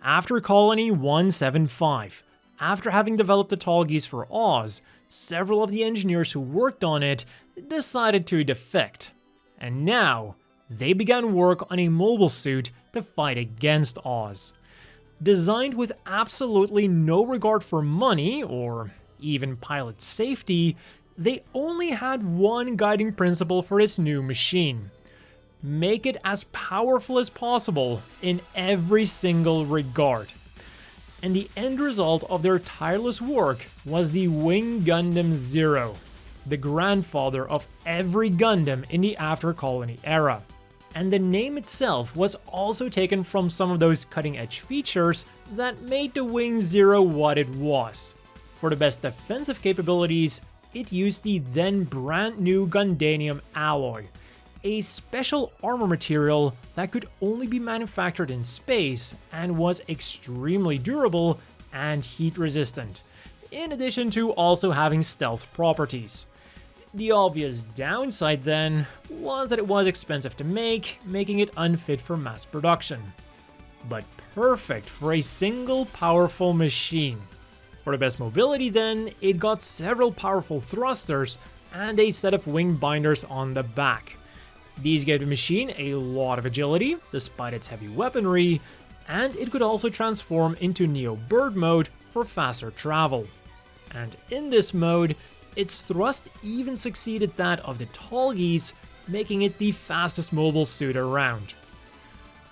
After Colony 175, after having developed the Tallgeese for Oz, several of the engineers who worked on it decided to defect. And now, they began work on a mobile suit to fight against Oz. Designed with absolutely no regard for money or even pilot safety, they only had one guiding principle for this new machine: make it as powerful as possible in every single regard. And the end result of their tireless work was the Wing Gundam Zero, the grandfather of every Gundam in the After Colony era. And the name itself was also taken from some of those cutting-edge features that made the Wing Zero what it was. For the best defensive capabilities, it used the then brand new Gundanium alloy, a special armor material that could only be manufactured in space and was extremely durable and heat resistant, in addition to also having stealth properties. The obvious downside then was that it was expensive to make, making it unfit for mass production. But perfect for a single powerful machine. For the best mobility then, it got several powerful thrusters and a set of wing binders on the back. These gave the machine a lot of agility, despite its heavy weaponry, and it could also transform into Neo Bird mode for faster travel. And in this mode, its thrust even succeeded that of the Tallgeese, making it the fastest mobile suit around.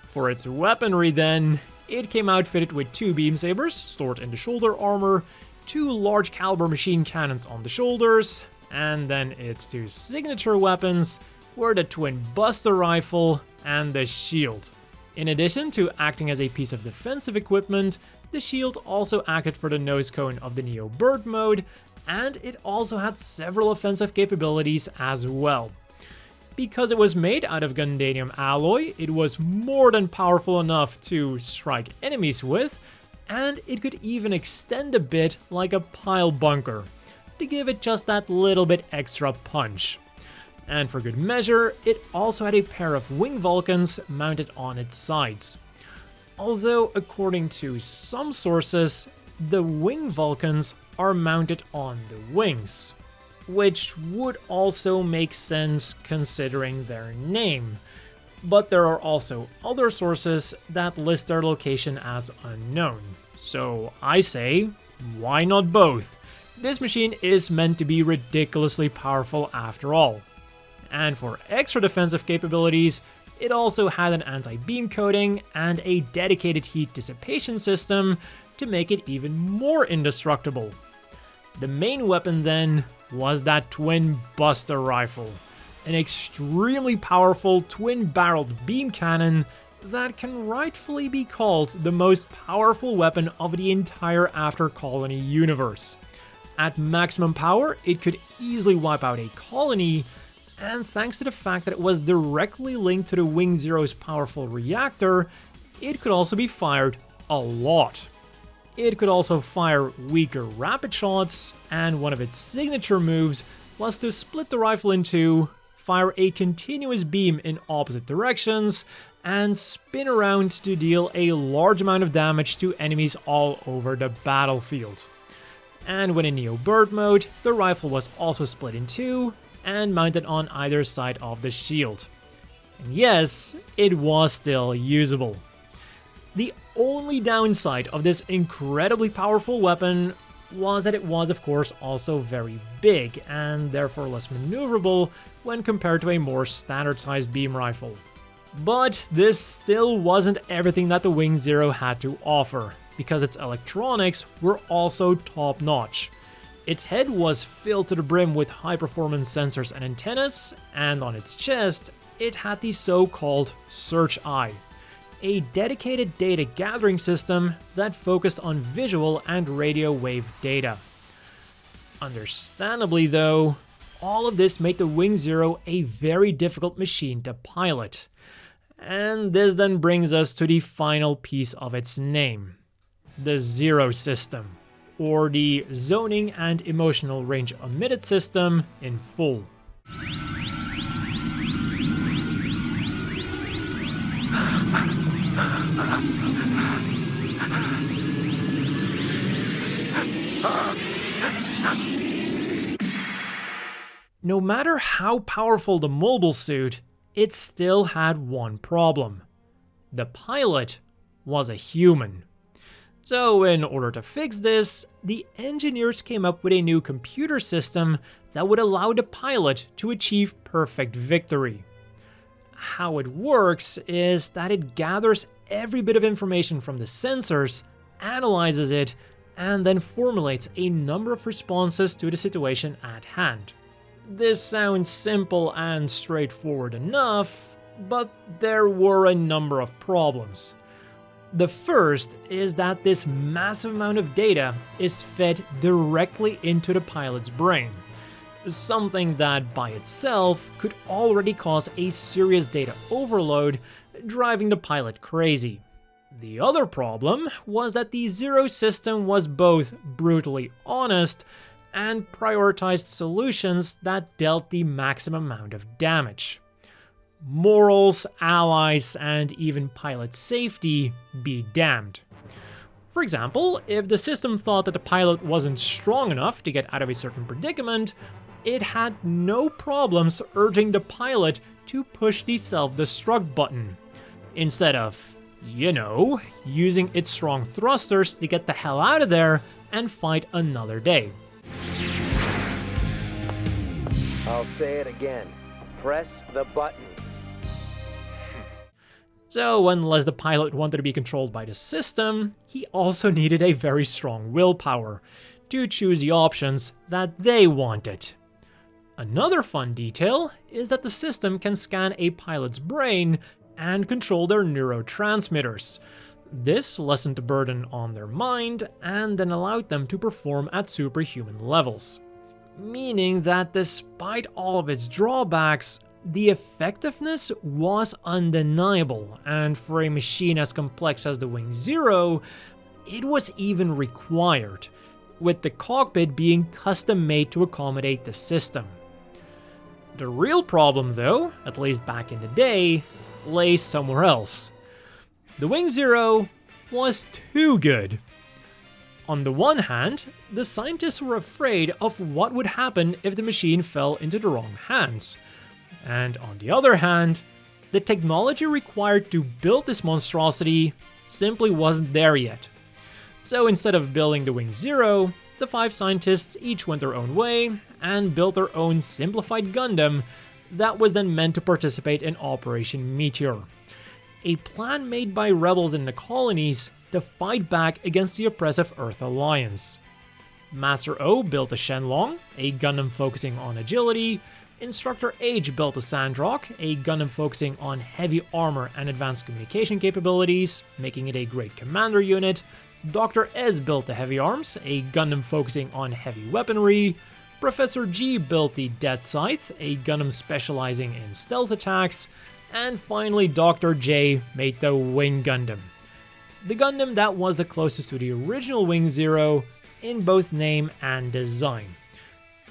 For its weaponry then, it came outfitted with 2 beam sabers stored in the shoulder armor, 2 large caliber machine cannons on the shoulders, and then its 2 signature weapons were the twin Buster rifle and the shield. In addition to acting as a piece of defensive equipment, the shield also acted for the nose cone of the Neo Bird mode, and it also had several offensive capabilities as well. Because it was made out of Gundanium alloy, it was more than powerful enough to strike enemies with, and it could even extend a bit like a pile bunker, to give it just that little bit extra punch. And for good measure, it also had a pair of wing Vulcans mounted on its sides. Although, according to some sources, the wing Vulcans are mounted on the wings, which would also make sense considering their name. But there are also other sources that list their location as unknown. So I say, why not both? This machine is meant to be ridiculously powerful after all. And for extra defensive capabilities, it also had an anti-beam coating and a dedicated heat dissipation system to make it even more indestructible. The main weapon then was that twin Buster rifle, an extremely powerful twin-barreled beam cannon that can rightfully be called the most powerful weapon of the entire After Colony universe. At maximum power, it could easily wipe out a colony, and thanks to the fact that it was directly linked to the Wing Zero's powerful reactor, it could also be fired a lot. It could also fire weaker rapid shots, and one of its signature moves was to split the rifle in two, fire a continuous beam in opposite directions, and spin around to deal a large amount of damage to enemies all over the battlefield. And when in Neo Bird mode, the rifle was also split in two and mounted on either side of the shield. And yes, it was still usable. The only downside of this incredibly powerful weapon was that it was of course also very big and therefore less maneuverable when compared to a more standard sized beam rifle. But this still wasn't everything that the Wing Zero had to offer, because its electronics were also top notch. Its head was filled to the brim with high performance sensors and antennas, and on its chest it had the so-called Search Eye, a dedicated data gathering system that focused on visual and radio wave data. Understandably though, all of this made the Wing Zero a very difficult machine to pilot. And this then brings us to the final piece of its name, the Zero System, or the Zoning and Emotional Range Omitted System in full. No matter how powerful the mobile suit, it still had one problem. The pilot was a human. So in order to fix this, the engineers came up with a new computer system that would allow the pilot to achieve perfect victory. How it works is that it gathers every bit of information from the sensors, analyzes it, and then formulates a number of responses to the situation at hand. This sounds simple and straightforward enough, but there were a number of problems. The first is that this massive amount of data is fed directly into the pilot's brain, something that by itself could already cause a serious data overload, driving the pilot crazy. The other problem was that the Zero system was both brutally honest and prioritized solutions that dealt the maximum amount of damage. Morals, allies, and even pilot safety be damned. For example, if the system thought that the pilot wasn't strong enough to get out of a certain predicament, it had no problems urging the pilot to push the self-destruct button, instead of, using its strong thrusters to get the hell out of there and fight another day. I'll say it again. Press the button. So, unless the pilot wanted to be controlled by the system, he also needed a very strong willpower to choose the options that they wanted. Another fun detail is that the system can scan a pilot's brain and control their neurotransmitters. This lessened the burden on their mind and then allowed them to perform at superhuman levels. Meaning that despite all of its drawbacks, the effectiveness was undeniable, and for a machine as complex as the Wing Zero, it was even required, with the cockpit being custom-made to accommodate the system. The real problem though, at least back in the day, lay somewhere else. The Wing Zero was too good. On the one hand, the scientists were afraid of what would happen if the machine fell into the wrong hands. And on the other hand, the technology required to build this monstrosity simply wasn't there yet. So instead of building the Wing Zero, the 5 scientists each went their own way and built their own simplified Gundam that was then meant to participate in Operation Meteor, a plan made by rebels in the colonies to fight back against the oppressive Earth Alliance. Master O built a Shenlong, a Gundam focusing on agility. Instructor H built a Sandrock, a Gundam focusing on heavy armor and advanced communication capabilities, making it a great commander unit. Dr. Ez built the Heavy Arms, a Gundam focusing on heavy weaponry. Professor G built the Death Scythe, a Gundam specializing in stealth attacks. And finally, Dr. J made the Wing Gundam, the Gundam that was the closest to the original Wing Zero in both name and design.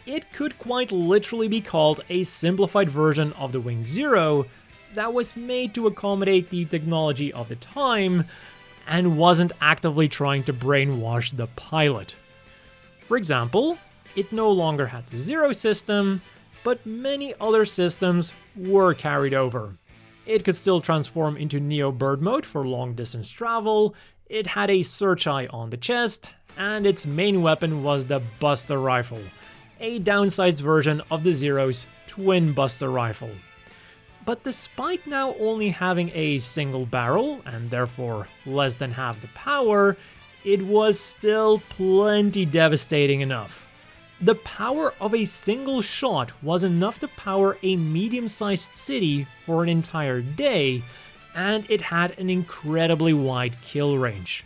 It could quite literally be called a simplified version of the Wing Zero that was made to accommodate the technology of the time and wasn't actively trying to brainwash the pilot. For example, it no longer had the Zero system, but many other systems were carried over. It could still transform into Neo Bird mode for long distance travel, it had a search eye on the chest, and its main weapon was the Buster Rifle, a downsized version of the Zero's Twin Buster Rifle. But despite now only having a single barrel, and therefore less than half the power, it was still plenty devastating enough. The power of a single shot was enough to power a medium-sized city for an entire day, and it had an incredibly wide kill range.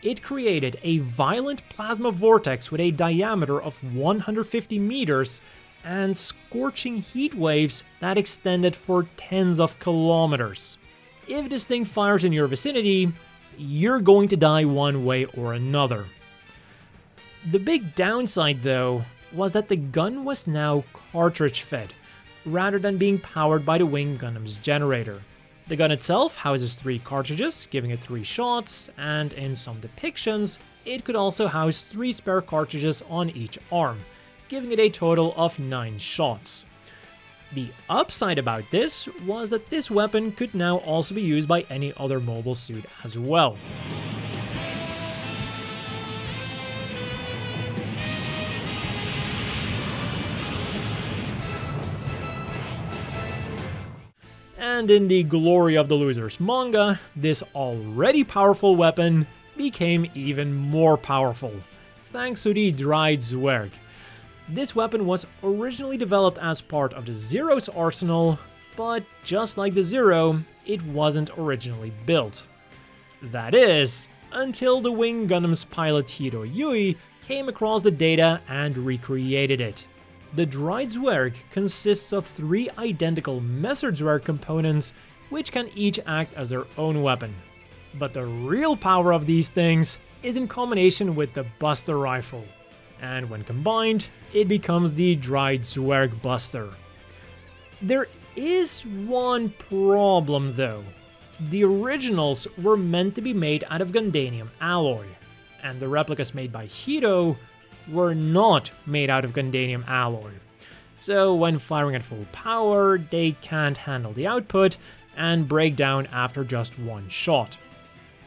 It created a violent plasma vortex with a diameter of 150 meters and scorching heat waves that extended for tens of kilometers. If this thing fires in your vicinity, you're going to die one way or another. The big downside, though, was that the gun was now cartridge-fed, rather than being powered by the Wing Gundam's generator. The gun itself houses 3 cartridges, giving it 3 shots, and in some depictions, it could also house 3 spare cartridges on each arm, giving it a total of 9 shots. The upside about this was that this weapon could now also be used by any other mobile suit as well. And in the Glory of the Losers manga, this already powerful weapon became even more powerful, thanks to the Dried Zwerg. This weapon was originally developed as part of the Zero's arsenal, but just like the Zero, it wasn't originally built. That is, until the Wing Gundam's pilot Hiro Yui came across the data and recreated it. The Dried Zwerg consists of 3 identical Messer Zwerg components, which can each act as their own weapon. But the real power of these things is in combination with the Buster Rifle, and when combined, it becomes the Dried Zwerg Buster. There is one problem though. The originals were meant to be made out of Gundanium alloy, and the replicas made by Hiro were not made out of Gundanium alloy. So when firing at full power, they can't handle the output and break down after just 1 shot.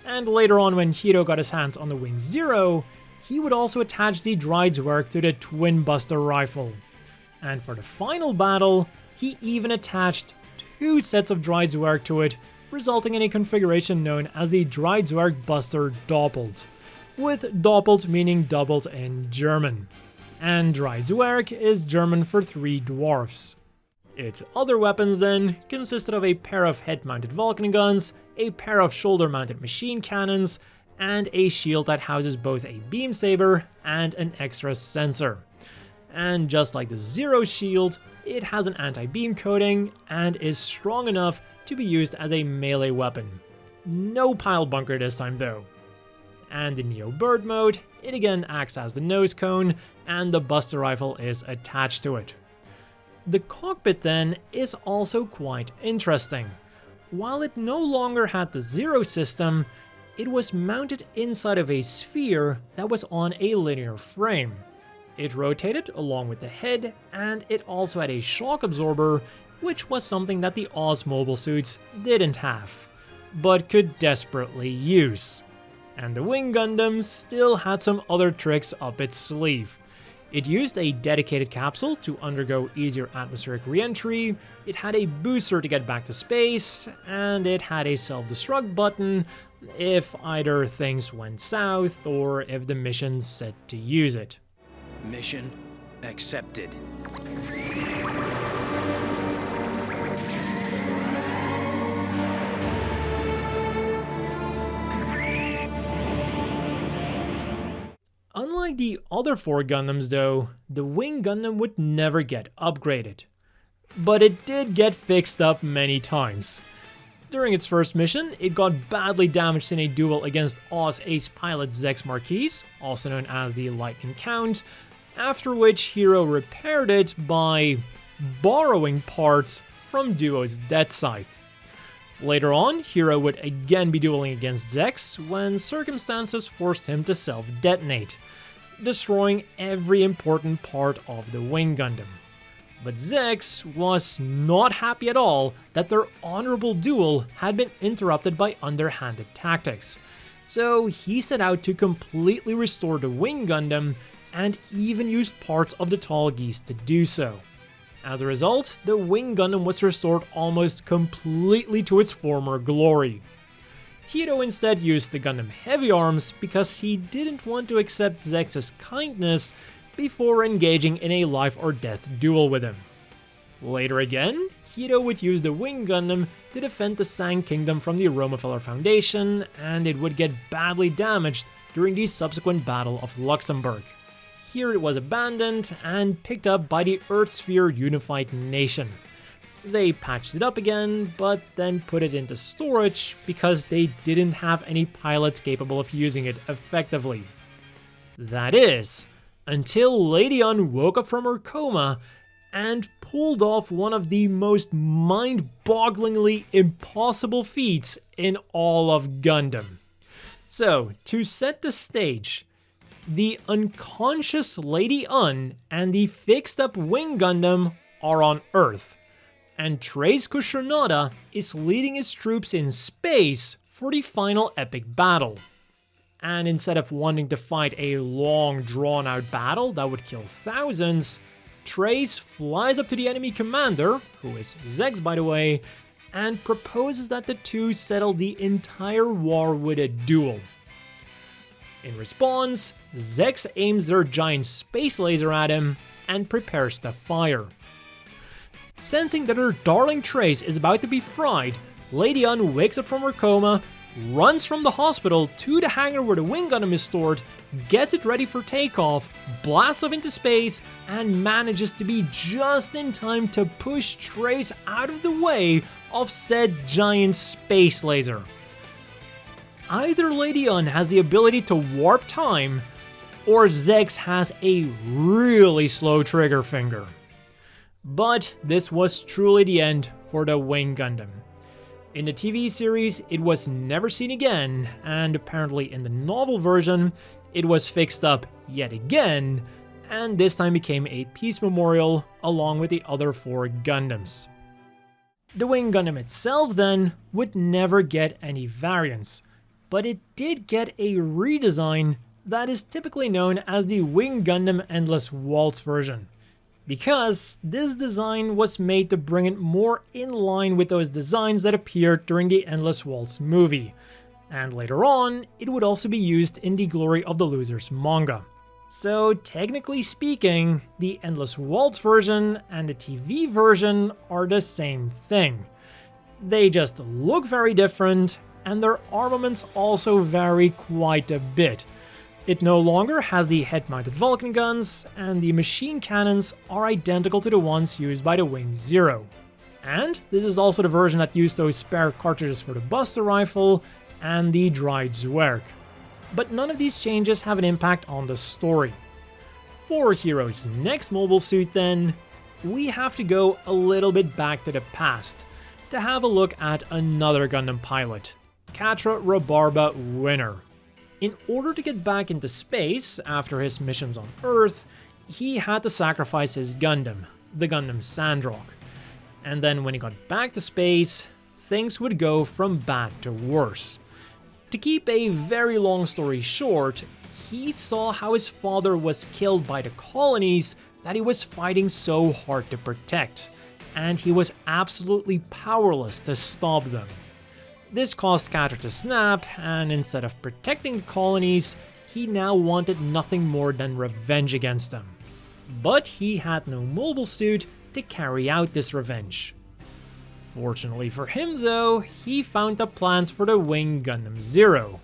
And later on, when Hiro got his hands on the Wing Zero, he would also attach the Dried Zwerg to the Twin Buster Rifle. And for the final battle, he even attached 2 sets of Dried Zwerg to it, resulting in a configuration known as the Dried Zwerg Buster Doppelt, with Doppelt meaning doubled in German. And Dried Zwerg is German for 3 dwarfs. Its other weapons then consisted of a pair of head-mounted Vulcan guns, a pair of shoulder-mounted machine cannons, and a shield that houses both a beam saber and an extra sensor. And just like the Zero shield, it has an anti-beam coating and is strong enough to be used as a melee weapon. No pile bunker this time though. And in Neo Bird mode, it again acts as the nose cone, and the Buster Rifle is attached to it. The cockpit then is also quite interesting. While it no longer had the Zero system, it was mounted inside of a sphere that was on a linear frame. It rotated along with the head, and it also had a shock absorber, which was something that the Oz mobile suits didn't have, but could desperately use. And the Wing Gundam still had some other tricks up its sleeve. It used a dedicated capsule to undergo easier atmospheric re-entry, it had a booster to get back to space, and it had a self-destruct button if either things went south or if the mission set to use it. Mission accepted. Unlike the other 4 Gundams though, the Wing Gundam would never get upgraded. But it did get fixed up many times. During its first mission, it got badly damaged in a duel against Oz ace pilot Zex Marquis, also known as the Lightning Count, after which Hiro repaired it by borrowing parts from Duo's Death Scythe. Later on, Hiro would again be dueling against Zex when circumstances forced him to self-detonate, destroying every important part of the Wing Gundam. But Zex was not happy at all that their honorable duel had been interrupted by underhanded tactics, so he set out to completely restore the Wing Gundam and even used parts of the Tall Geese to do so. As a result, the Wing Gundam was restored almost completely to its former glory. Hiro instead used the Gundam Heavy Arms because he didn't want to accept Zex's kindness before engaging in a life or death duel with him. Later again, Hiro would use the Wing Gundam to defend the Sang Kingdom from the Romefeller Foundation, and it would get badly damaged during the subsequent Battle of Luxembourg. Here it was abandoned and picked up by the Earth Sphere Unified Nation. They patched it up again, but then put it into storage because they didn't have any pilots capable of using it effectively. That is, until Lady Une woke up from her coma and pulled off one of the most mind-bogglingly impossible feats in all of Gundam. So, to set the stage, the unconscious Lady Un and the fixed-up Wing Gundam are on Earth, and Treize Kushirnada is leading his troops in space for the final epic battle. And instead of wanting to fight a long, drawn-out battle that would kill thousands, Treize flies up to the enemy commander, who is Zechs by the way, and proposes that the two settle the entire war with a duel. In response, Zechs aims their giant space laser at him and prepares to fire. Sensing that her darling Treize is about to be fried, Lady Un wakes up from her coma, runs from the hospital to the hangar where the Wing Gundam is stored, gets it ready for takeoff, blasts off into space, and manages to be just in time to push Treize out of the way of said giant space laser. Either Lady Un has the ability to warp time, or Zechs has a really slow trigger finger. But this was truly the end for the Wing Gundam. In the TV series, it was never seen again, and apparently in the novel version, it was fixed up yet again, and this time became a peace memorial along with the other 4 Gundams. The Wing Gundam itself then would never get any variants, but it did get a redesign that is typically known as the Wing Gundam Endless Waltz version, because this design was made to bring it more in line with those designs that appeared during the Endless Waltz movie, and later on, it would also be used in the Glory of the Losers manga. So technically speaking, the Endless Waltz version and the TV version are the same thing. They just look very different, and their armaments also vary quite a bit. It no longer has the head-mounted Vulcan guns, and the machine cannons are identical to the ones used by the Wing Zero. And this is also the version that used those spare cartridges for the Buster Rifle and the Dried Zwerg. But none of these changes have an impact on the story. For Hero's next mobile suit then, we have to go a little bit back to the past to have a look at another Gundam pilot, Quatre Rabarba Winner. In order to get back into space after his missions on Earth, he had to sacrifice his Gundam, the Gundam Sandrock. And then when he got back to space, things would go from bad to worse. To keep a very long story short, he saw how his father was killed by the colonies that he was fighting so hard to protect, and he was absolutely powerless to stop them. This caused Quatre to snap, and instead of protecting the colonies, he now wanted nothing more than revenge against them. But he had no mobile suit to carry out this revenge. Fortunately for him though, he found the plans for the Wing Gundam Zero.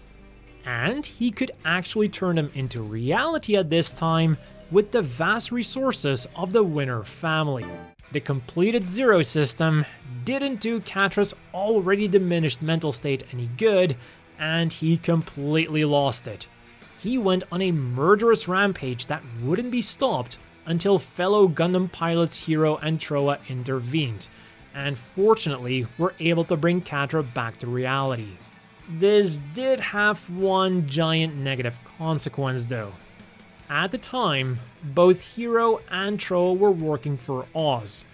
And he could actually turn them into reality at this time with the vast resources of the Winner family. The completed Zero system didn't do Quatre's already diminished mental state any good, and he completely lost it. He went on a murderous rampage that wouldn't be stopped until fellow Gundam pilots Hero and Trowa intervened, and fortunately were able to bring Quatre back to reality. This did have one giant negative consequence though. At the time, both Hero and Trowa were working for Oz.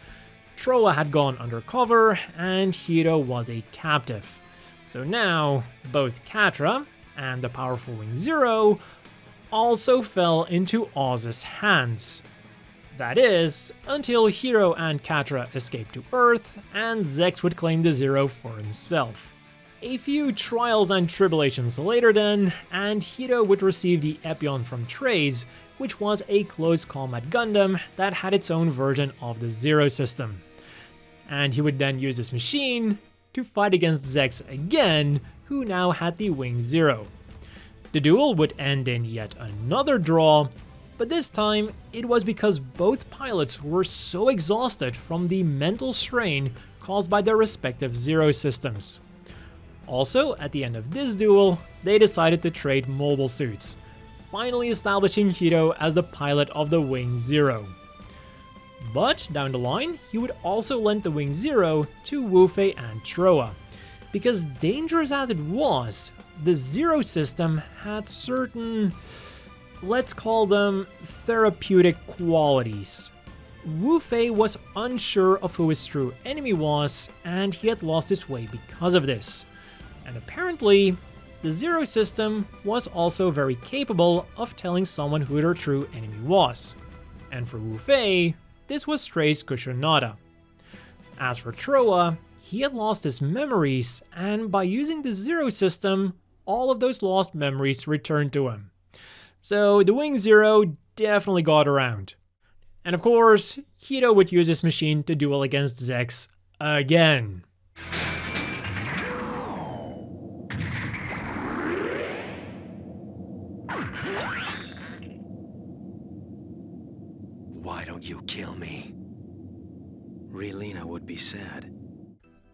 Trowa had gone undercover, and Hero was a captive. So now, both Quatre and the powerful Wing Zero also fell into Oz's hands. That is, until Hero and Quatre escaped to Earth, and Zechs would claim the Zero for himself. A few trials and tribulations later then, and Hero would receive the Epion from Treize, which was a close combat Gundam that had its own version of the Zero system. And he would then use this machine to fight against Zechs again, who now had the Wing Zero. The duel would end in yet another draw, but this time it was because both pilots were so exhausted from the mental strain caused by their respective Zero systems. Also, at the end of this duel, they decided to trade mobile suits, finally establishing Hero as the pilot of the Wing Zero. But down the line, he would also lend the Wing Zero to Wu-Fei and Troa. Because dangerous as it was, the Zero system had certain, let's call them therapeutic qualities. Wu-Fei was unsure of who his true enemy was, and he had lost his way because of this. And apparently, the Zero system was also very capable of telling someone who their true enemy was. And for Wu-Fei, this was Trace Kushonada. As for Troa, he had lost his memories, and by using the Zero system, all of those lost memories returned to him. So the Wing Zero definitely got around. And of course, Hito would use his machine to duel against Zex again. Why don't you kill me? Relena would be sad.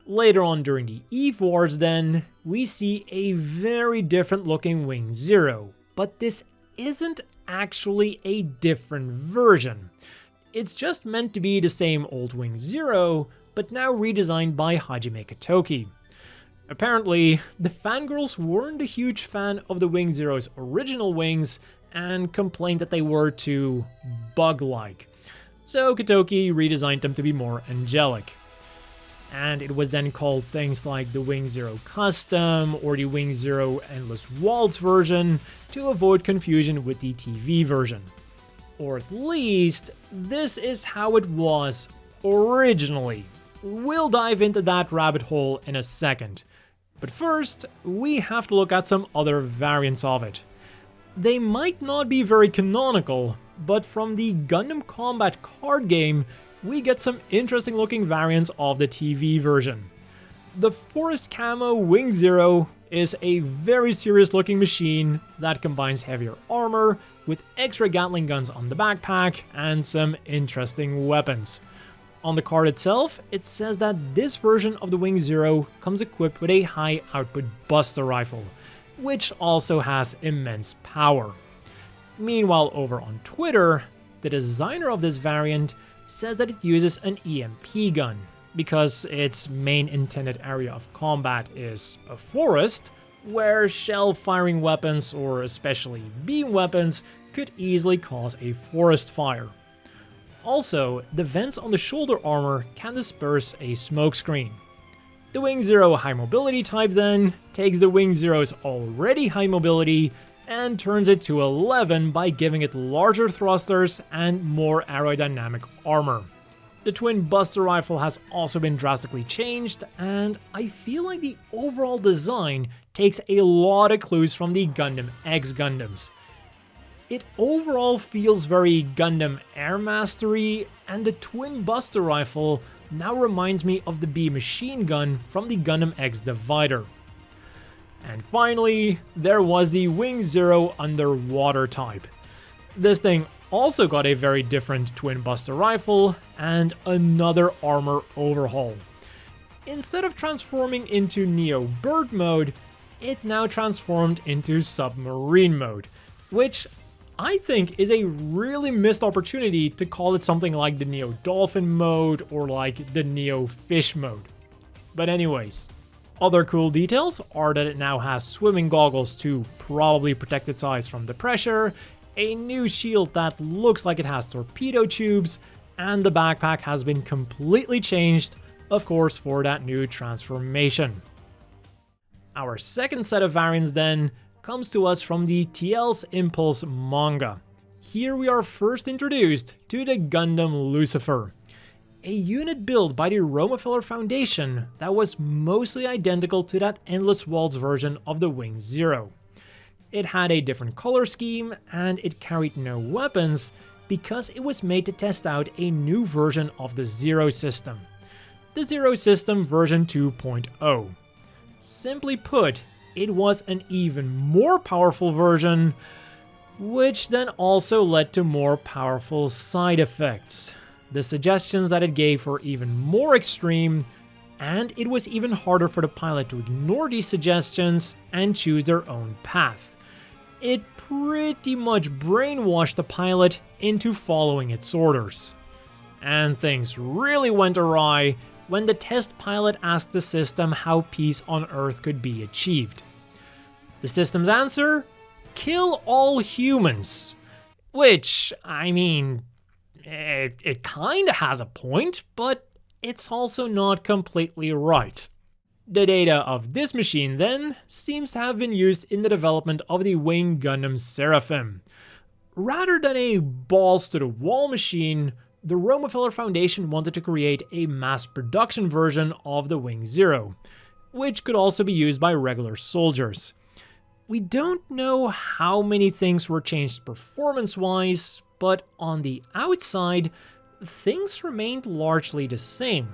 Later on during the Eve Wars then, we see a very different looking Wing Zero, but this isn't actually a different version. It's just meant to be the same old Wing Zero, but now redesigned by Hajime Katoki. Apparently, the fangirls weren't a huge fan of the Wing Zero's original wings and complained that they were too bug-like. So Katoki redesigned them to be more angelic. And it was then called things like the Wing Zero Custom or the Wing Zero Endless Waltz version to avoid confusion with the TV version. Or at least, this is how it was originally. We'll dive into that rabbit hole in a second. But first, we have to look at some other variants of it. They might not be very canonical, but from the Gundam Combat card game, we get some interesting looking variants of the TV version. The Forest Camo Wing Zero is a very serious looking machine that combines heavier armor with extra Gatling guns on the backpack and some interesting weapons. On the card itself, it says that this version of the Wing Zero comes equipped with a high output Buster Rifle, which also has immense power. Meanwhile, over on Twitter, the designer of this variant says that it uses an EMP gun, because its main intended area of combat is a forest, where shell-firing weapons, or especially beam weapons, could easily cause a forest fire. Also, the vents on the shoulder armor can disperse a smokescreen. The Wing Zero high mobility type then takes the Wing Zero's already high mobility and turns it to 11 by giving it larger thrusters and more aerodynamic armor. The twin Buster Rifle has also been drastically changed, and I feel like the overall design takes a lot of clues from the Gundam X Gundams. It overall feels very Gundam Air Mastery, and the twin Buster Rifle now reminds me of the B machine gun from the Gundam X Divider. And finally, there was the Wing Zero Underwater type. This thing also got a very different twin Buster Rifle and another armor overhaul. Instead of transforming into Neo Bird mode, it now transformed into Submarine mode, which I think is a really missed opportunity to call it something like the Neo Dolphin mode or like the Neo Fish mode. But anyways, other cool details are that it now has swimming goggles to probably protect its eyes from the pressure, a new shield that looks like it has torpedo tubes, and the backpack has been completely changed, of course, for that new transformation. Our second set of variants then comes to us from the TL's Impulse manga. Here we are first introduced to the Gundam Lucifer, a unit built by the Romefeller Foundation that was mostly identical to that Endless Waltz version of the Wing Zero. It had a different color scheme, and it carried no weapons because it was made to test out a new version of the Zero system. The Zero system version 2.0. Simply put, it was an even more powerful version, which then also led to more powerful side effects. The suggestions that it gave were even more extreme, and it was even harder for the pilot to ignore these suggestions and choose their own path. It pretty much brainwashed the pilot into following its orders. And things really went awry when the test pilot asked the system how peace on Earth could be achieved. The system's answer? Kill all humans. Which, I mean, it kinda has a point, but it's also not completely right. The data of this machine, then, seems to have been used in the development of the Wing Gundam Seraphim. Rather than a balls-to-the-wall machine, the Romefeller Foundation wanted to create a mass production version of the Wing Zero, which could also be used by regular soldiers. We don't know how many things were changed performance-wise, but on the outside, things remained largely the same.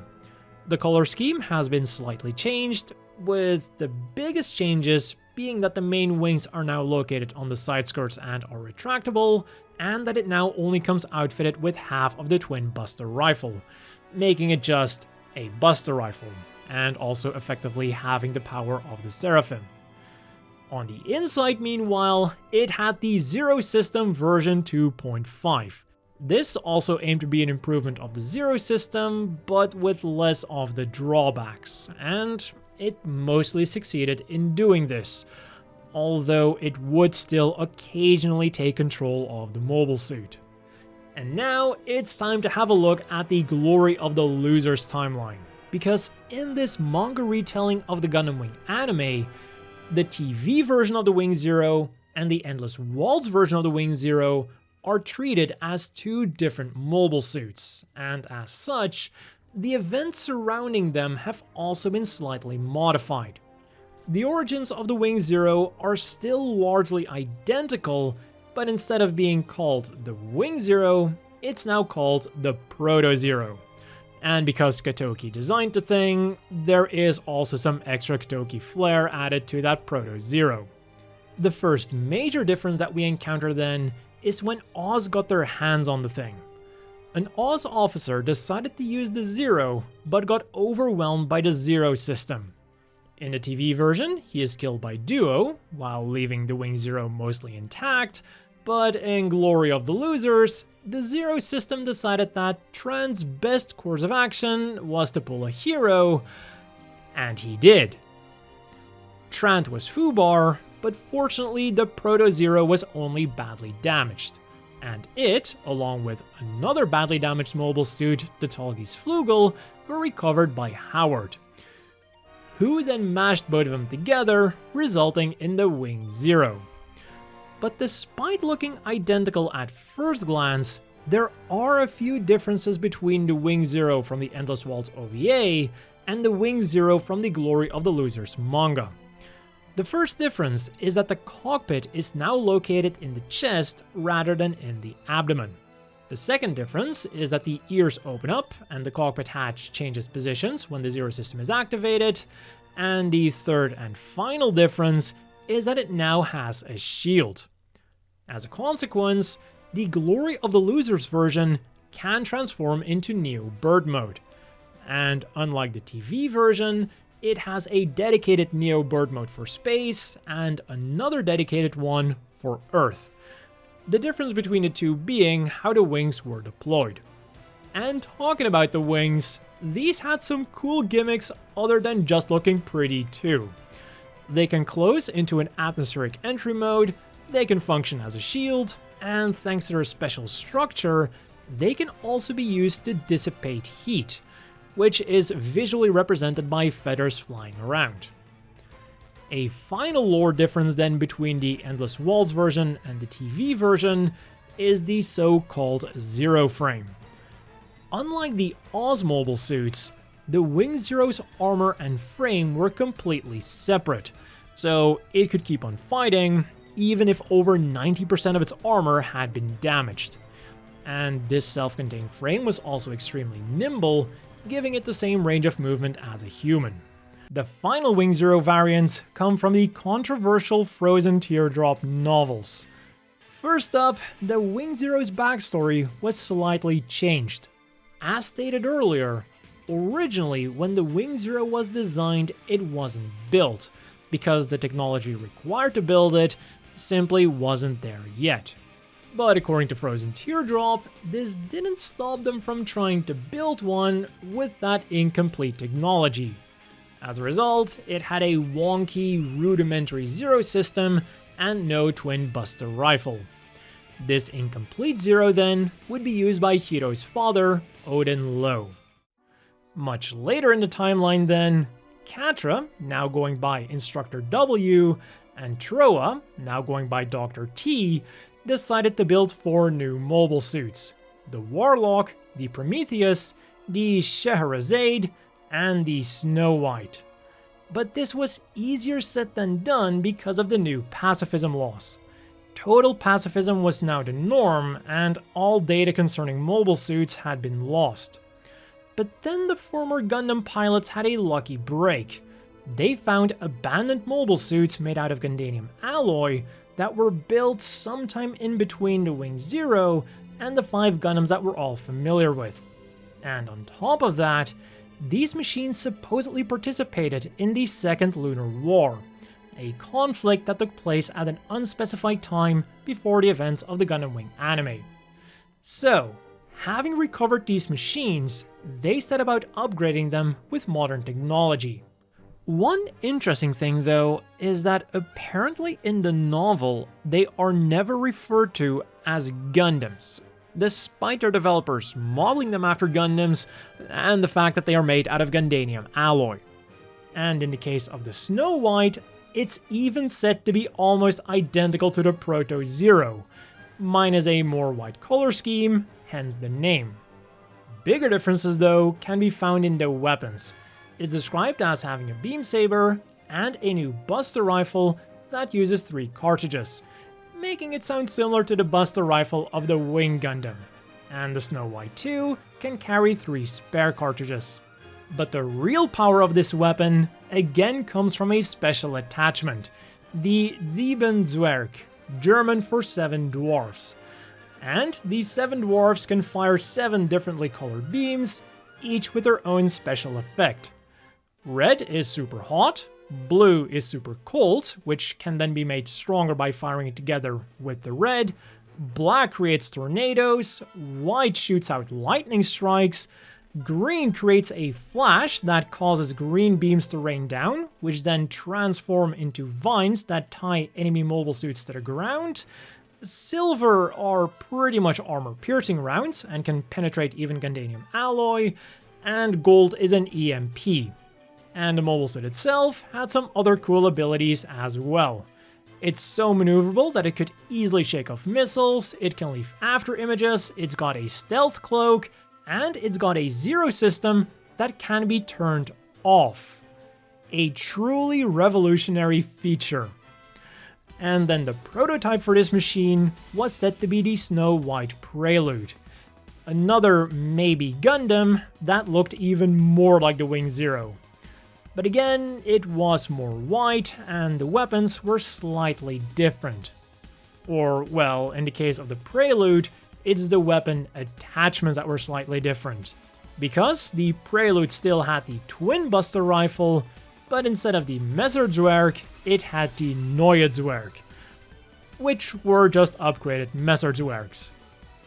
The color scheme has been slightly changed, with the biggest changes being that the main wings are now located on the side skirts and are retractable, and that it now only comes outfitted with half of the twin Buster rifle, making it just a Buster rifle, and also effectively having the power of the Seraphim. On the inside, meanwhile, it had the Zero system version 2.5. This also aimed to be an improvement of the Zero system, but with less of the drawbacks, and it mostly succeeded in doing this, although it would still occasionally take control of the mobile suit. And now it's time to have a look at the Glory of the Losers timeline, because in this manga retelling of the Gundam Wing anime, the TV version of the Wing Zero and the Endless Waltz version of the Wing Zero are treated as two different mobile suits, and as such, the events surrounding them have also been slightly modified. The origins of the Wing Zero are still largely identical, but instead of being called the Wing Zero, it's now called the Proto Zero. And because Katoki designed the thing, there is also some extra Katoki flair added to that Proto Zero. The first major difference that we encounter then is when Oz got their hands on the thing. An Oz officer decided to use the Zero, but got overwhelmed by the Zero system. In the TV version, he is killed by Duo, while leaving the Wing Zero mostly intact, but in Glory of the Losers, the Zero system decided that Tran's best course of action was to pull a hero, and he did. Tran was foobar, but fortunately the Proto Zero was only badly damaged, and it, along with another badly damaged mobile suit, the Tallgeese Flugel, were recovered by Howard, who then mashed both of them together, resulting in the Wing Zero. But despite looking identical at first glance, there are a few differences between the Wing Zero from the Endless Waltz OVA and the Wing Zero from the Glory of the Losers manga. The first difference is that the cockpit is now located in the chest rather than in the abdomen. The second difference is that the ears open up and the cockpit hatch changes positions when the Zero system is activated. And the third and final difference is that it now has a shield. As a consequence, the Glory of the Losers version can transform into Neo Bird mode. And unlike the TV version, it has a dedicated Neo Bird mode for space and another dedicated one for Earth. The difference between the two being how the wings were deployed. And talking about the wings, these had some cool gimmicks other than just looking pretty too. They can close into an atmospheric entry mode, they can function as a shield, and thanks to their special structure, they can also be used to dissipate heat, which is visually represented by feathers flying around. A final lore difference then between the Endless Waltz version and the TV version is the so-called Zero frame. Unlike the Oz mobile suits, the Wing Zero's armor and frame were completely separate, so it could keep on fighting even if over 90% of its armor had been damaged. And this self-contained frame was also extremely nimble, giving it the same range of movement as a human. The final Wing Zero variants come from the controversial Frozen Teardrop novels. First up, the Wing Zero's backstory was slightly changed. As stated earlier, originally when the Wing Zero was designed, it wasn't built, because the technology required to build it simply wasn't there yet. But according to Frozen Teardrop, this didn't stop them from trying to build one with that incomplete technology. As a result, it had a wonky, rudimentary Zero system and no twin buster rifle. This incomplete Zero then would be used by Hiro's father, Odin Lowe. Much later in the timeline then, Catra, now going by Instructor W, and Troa, now going by Dr. T, decided to build 4 new mobile suits: the Warlock, the Prometheus, the Scheherazade, and the Snow White. But this was easier said than done because of the new pacifism laws. Total pacifism was now the norm, and all data concerning mobile suits had been lost. But then the former Gundam pilots had a lucky break. They found abandoned mobile suits made out of Gundanium alloy that were built sometime in between the Wing Zero and the 5 Gundams that we're all familiar with. And on top of that, these machines supposedly participated in the Second Lunar War, a conflict that took place at an unspecified time before the events of the Gundam Wing anime. So, having recovered these machines, they set about upgrading them with modern technology. One interesting thing though is that apparently in the novel they are never referred to as Gundams, despite their developers modeling them after Gundams and the fact that they are made out of Gundanium alloy. And in the case of the Snow White, it's even said to be almost identical to the Proto Zero, minus a more white color scheme, hence the name. Bigger differences though can be found in the weapons. It's described as having a beam saber and a new buster rifle that uses 3 cartridges, making it sound similar to the buster rifle of the Wing Gundam. And the Snow White 2 can carry 3 spare cartridges. But the real power of this weapon again comes from a special attachment, the Siebenzwerg, German for 7 dwarfs. And these 7 dwarfs can fire 7 differently colored beams, each with their own special effect. Red is super hot, blue is super cold, which can then be made stronger by firing it together with the red, black creates tornadoes, white shoots out lightning strikes, green creates a flash that causes green beams to rain down, which then transform into vines that tie enemy mobile suits to the ground. Silver are pretty much armor-piercing rounds and can penetrate even Gundanium alloy, and gold is an EMP. And the mobile suit itself had some other cool abilities as well. It's so maneuverable that it could easily shake off missiles, it can leave after images, it's got a stealth cloak, and it's got a Zero system that can be turned off. A truly revolutionary feature. And then the prototype for this machine was said to be the Snow White Prelude. Another maybe Gundam that looked even more like the Wing Zero. But again, it was more white and the weapons were slightly different. Or, well, in the case of the Prelude, it's the weapon attachments that were slightly different. Because the Prelude still had the twin buster rifle, but instead of the Messerzwerg, it had the Neue which were just upgraded Messerzwergs.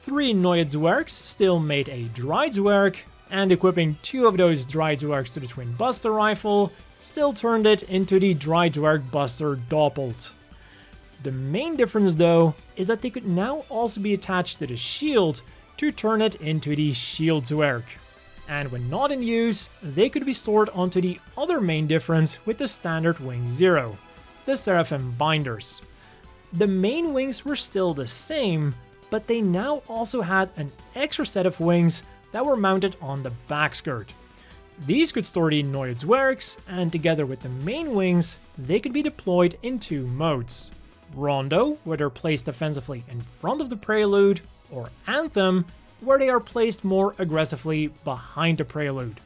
3 Neue still made a Dreidzwerg, and equipping 2 of those Dreidzwergs to the twin buster rifle still turned it into the Dreidzwerg Buster Doppelt. The main difference though is that they could now also be attached to the shield to turn it into the Shieldzwerg. And when not in use, they could be stored onto the other main difference with the standard Wing Zero, the Seraphim binders. The main wings were still the same, but they now also had an extra set of wings that were mounted on the back skirt. These could store the Neue and together with the main wings, they could be deployed in 2 modes. Rondo, where they're placed defensively in front of the Prelude, or Anthem, where they are placed more aggressively behind the Prelude.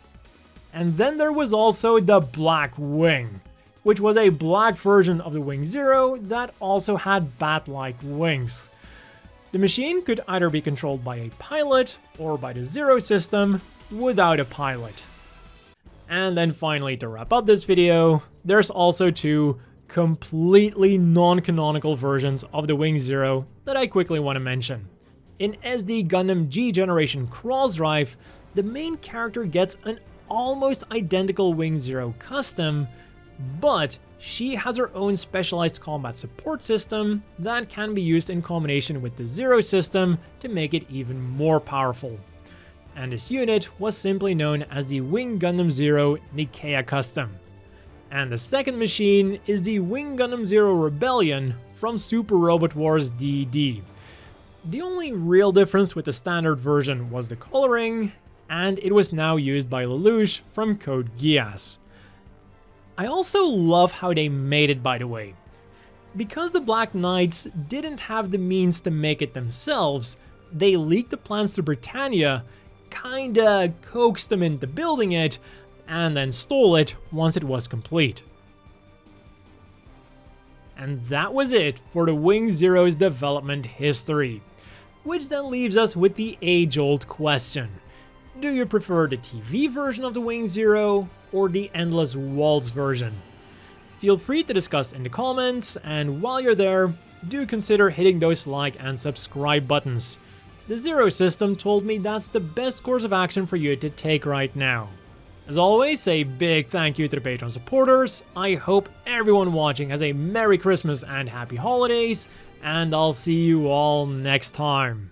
And then there was also the Black Wing, which was a black version of the Wing Zero that also had bat-like wings. The machine could either be controlled by a pilot or by the Zero system without a pilot. And then finally, to wrap up this video, there's also 2 completely non-canonical versions of the Wing Zero that I quickly want to mention. In SD Gundam G Generation Cross Drive, the main character gets an almost identical Wing Zero custom, but she has her own specialized combat support system that can be used in combination with the Zero system to make it even more powerful. And this unit was simply known as the Wing Gundam Zero Nikea Custom. And the second machine is the Wing Gundam Zero Rebellion from Super Robot Wars DD. The only real difference with the standard version was the coloring, and it was now used by Lelouch from Code Geass. I also love how they made it, by the way. Because the Black Knights didn't have the means to make it themselves, they leaked the plans to Britannia, kinda coaxed them into building it, and then stole it once it was complete. And that was it for the Wing Zero's development history. Which then leaves us with the age-old question. Do you prefer the TV version of the Wing Zero or the Endless Waltz version? Feel free to discuss in the comments, and while you're there, do consider hitting those like and subscribe buttons. The Zero system told me that's the best course of action for you to take right now. As always, a big thank you to the Patreon supporters. I hope everyone watching has a Merry Christmas and Happy Holidays, and I'll see you all next time.